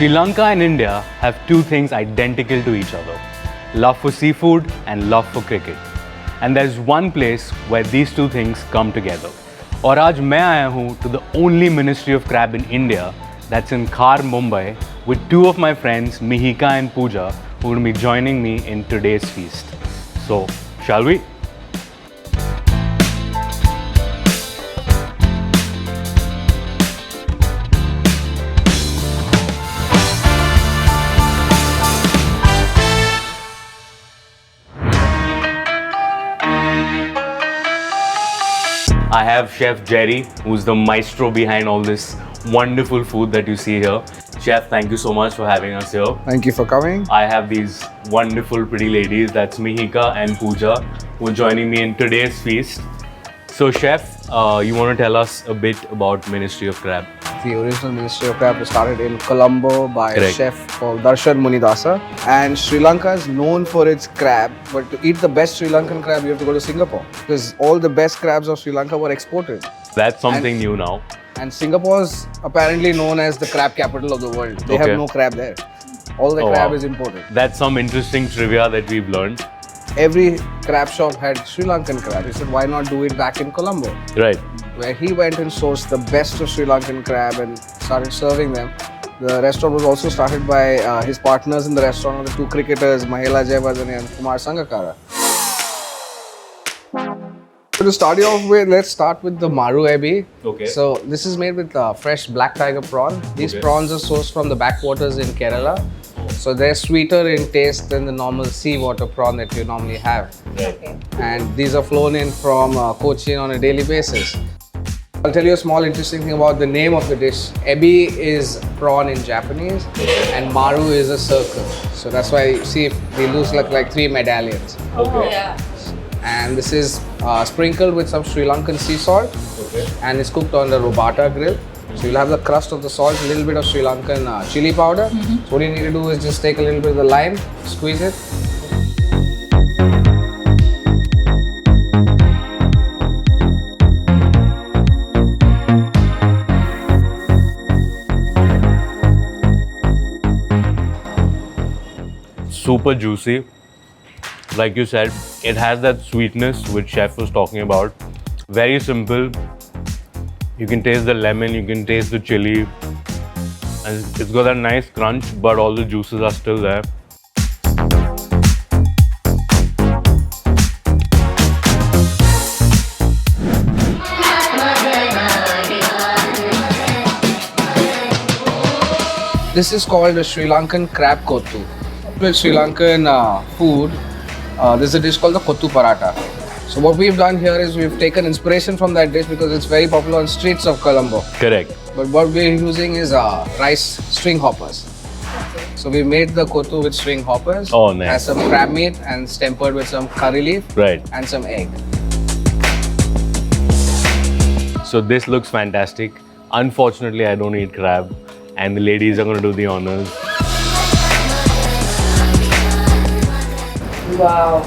Sri Lanka and India have two things identical to each other: love for seafood and love for cricket. And there's one place where these two things come together. और आज मैं आया हूँ to the only Ministry of Crab in India that's in Khar, Mumbai, with two of my friends, Mihika and Pooja, who will be joining me in today's feast. So, shall we? I have Chef Jerry, who's the maestro behind all this wonderful food that you see here. Chef, thank you so much for having us here. Thank you for coming. I have these wonderful pretty ladies, that's Mihika and Pooja, who are joining me in today's feast. So Chef, you want to tell us a bit about Ministry of Crab? The original Ministry of Crab was started in Colombo by Correct. a chef called Darshan Munidasa. And Sri Lanka is known for its crab, but to eat the best Sri Lankan crab, you have to go to Singapore. Because all the best crabs of Sri Lanka were exported. That's something new now. And Singapore is apparently known as the crab capital of the world. They Okay. have no crab there. All the Oh, crab wow. is imported. That's some interesting trivia that we've learned. Every crab shop had Sri Lankan crab. He said, why not do it back in Colombo? Right. Where he went and sourced the best of Sri Lankan crab and started serving them. The restaurant was also started by his partners in the restaurant, the two cricketers, Mahela Jayawardene and Kumar Sangakkara. So to start you off with, let's start with the Maru Ebi. Okay. So this is made with fresh black tiger prawn. These Okay. prawns are sourced from the backwaters in Kerala. So they're sweeter in taste than the normal seawater prawn that you normally have. Okay. And these are flown in from Cochin on a daily basis. I'll tell you a small interesting thing about the name of the dish. Ebi is prawn in Japanese and Maru is a circle. So that's why you see they look like three medallions. Okay. And this is sprinkled with some Sri Lankan sea salt Okay. and it's cooked on the robata grill. So you'll have the crust of the salt, a little bit of Sri Lankan chili powder. So what you need to do is just take a little bit of the lime, squeeze it. Super juicy. Like you said, it has that sweetness which Chef was talking about. Very simple. You can taste the lemon, you can taste the chili. And it's got that nice crunch, but all the juices are still there. This is called a Sri Lankan crab kottu. With Sri Lankan food, there's a dish called the kottu paratha. So what we've done here is we've taken inspiration from that dish because it's very popular on streets of Colombo. Correct. But what we're using is rice string hoppers. So we made the kottu with string hoppers. Oh, nice. Has some crab meat and it's tempered with some curry leaf Right. and some egg. So this looks fantastic. Unfortunately, I don't eat crab, and the ladies are going to do the honors. Wow.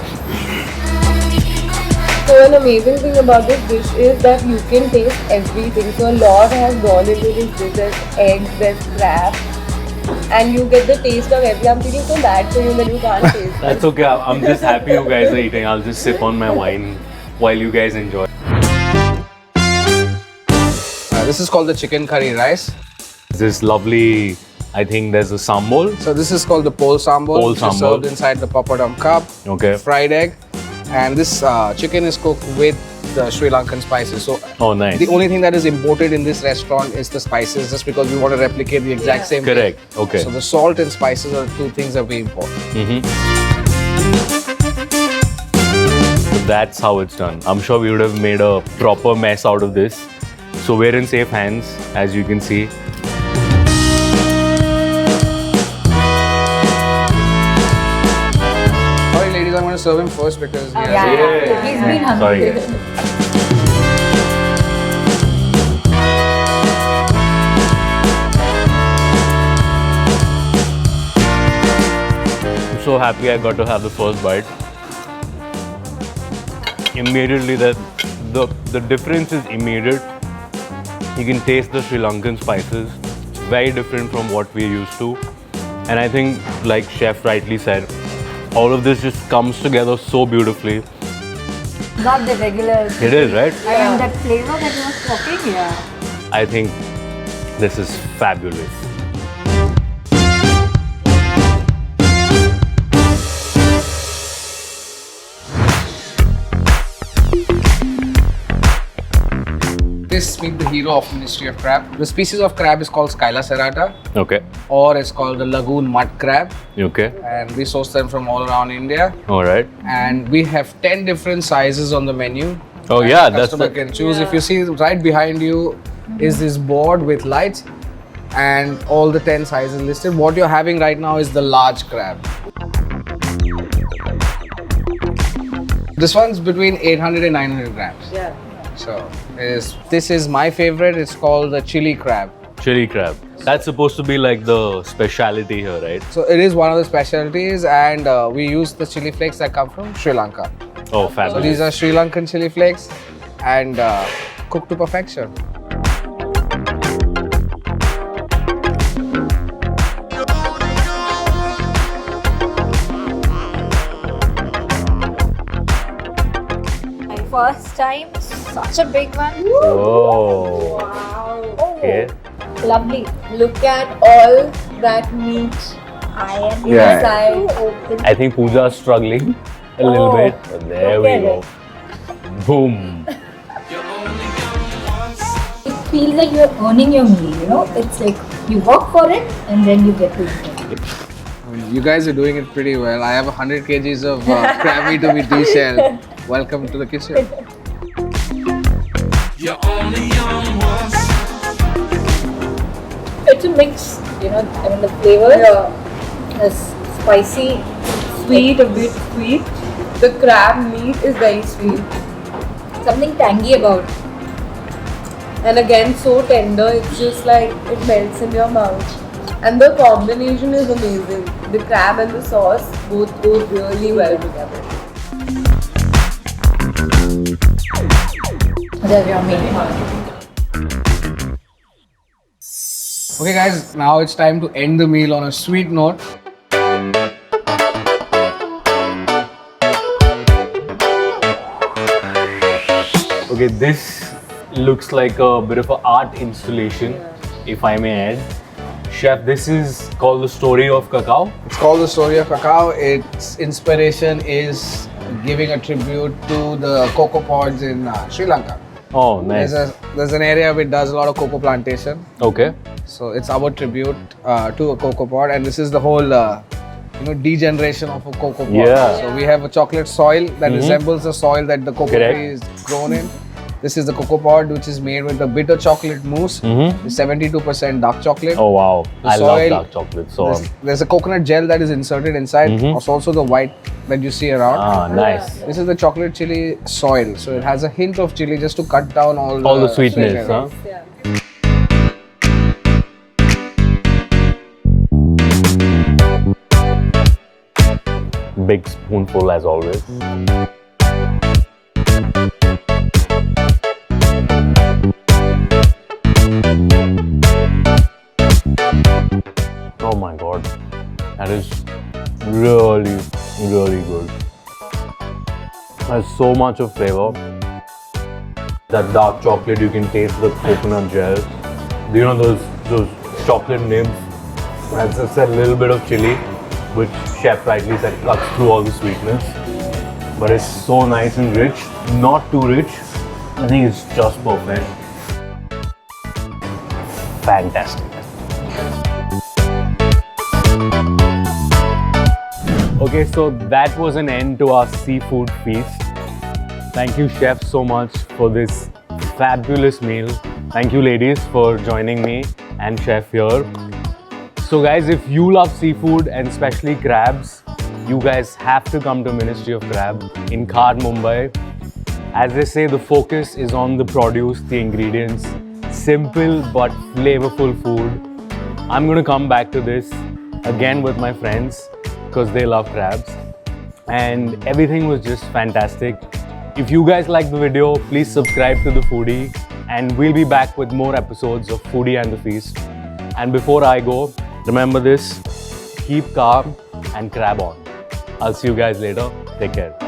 So an amazing thing about this dish is that you can taste everything. So a lot has gone into this dish. There's eggs, there's crab, and you get the taste of everything. I'm feeling so bad for you that you can't taste. That's okay. I'm just happy you guys are eating. I'll just sip on my wine while you guys enjoy. This is called the chicken curry rice. This lovely, I think there's a sambol. So this is called the pole sambal, Pole which is sambal. served inside the papadum cup. Okay. Fried egg, and this chicken is cooked with the Sri Lankan spices. So Oh, nice. the only thing that is imported in this restaurant is the spices, just because we want to replicate the exact same Correct. thing. Okay. So the salt and spices are the two things that we import. So that's how it's done. I'm sure we would have made a proper mess out of this. So we're in safe hands, as you can see. Sorry, ladies, I'm going to serve him first because he has He's been hungry. Sorry, guys. I'm so happy I got to have the first bite. Immediately, the difference is immediate. You can taste the Sri Lankan spices. very different from what we're used to. And I think, like Chef rightly said, all of this just comes together so beautifully. Not the regular. It is, right? I mean, that flavor that you were talking, yeah. I think this is fabulous. This meet the hero of Ministry of Crab. The species of crab is called Scylla serrata, Okay. or it's called the lagoon mud crab, Okay. and we source them from all around India. All right. And we have 10 different sizes on the menu. Oh, And yeah, the that's customer the- can choose. If you see right behind you is this board with lights and all the 10 sizes listed. What you're having right now is the large crab. This one's between 800 and 900 grams. Yeah. So this is my favorite. It's called the chili crab. Chili crab. That's supposed to be like the speciality here, right? So it is one of the specialties, and we use the chili flakes that come from Sri Lanka. Oh, So fabulous. these are Sri Lankan chili flakes, and cooked to perfection. My first time, such a big one. Oh. Okay. Lovely. Look at all that meat I am Yeah. inside. open. I think Pooja is struggling a little Oh. bit. But there we Okay. go. Boom. It feels like you're earning your meal, you know? It's like you work for it and then you get to eat it. You guys are doing it pretty well. I have 100 kgs of crab meat to be deshelled. Welcome to the kitchen. It's a mix, you know? I mean, the flavor is spicy, Sweet, a bit sweet. The crab meat is very sweet. something tangy about it. And again, so tender, it's just like it melts in your mouth. And the combination is amazing. The crab and the sauce both go really well together. There's your meal. Okay, guys, now it's time to end the meal on a sweet note. Okay, this looks like a bit of an art installation, if I may add. Chef, this is called The Story of Cacao. It's called The Story of Cacao. Its inspiration is giving a tribute to the cocoa pods in Sri Lanka. Oh, nice. There's an area which does a lot of cocoa plantation. Okay. So it's our tribute to a cocoa pod, and this is the whole degeneration of a cocoa pod. Yeah. So we have a chocolate soil that resembles the soil that the cocoa Correct. tree is grown in. This is the cocoa pod, which is made with the bitter chocolate mousse, 72% dark chocolate. Oh, wow. The I love soil- dark chocolate. So, There's a coconut gel that is inserted inside. It's also the white that you see around. nice. This is the chocolate chili soil, so it has a hint of chili just to cut down all All the sweetness, huh? Yeah. Big spoonful as always. Oh my god, that is really, really good. There's so much of flavor. That dark chocolate, you can taste the coconut gel. You know those chocolate nibs. That's just a little bit of chili, which Chef rightly said cuts through all the sweetness. But it's so nice and rich, not too rich. I think it's just perfect. Fantastic. Okay, so that was an end to our seafood feast. Thank you, Chef, so much for this fabulous meal. Thank you, ladies, for joining me and Chef here. So, guys, if you love seafood and especially crabs, you guys have to come to Ministry of Crab in Khar, Mumbai. As they say, the focus is on the produce, the ingredients, simple but flavorful food. I'm going to come back to this again with my friends because they love crabs. And everything was just fantastic. If you guys like the video, please subscribe to The Foodie and we'll be back with more episodes of Foodie and the Feast. And before I go, remember this, keep calm and crab on. I'll see you guys later. Take care.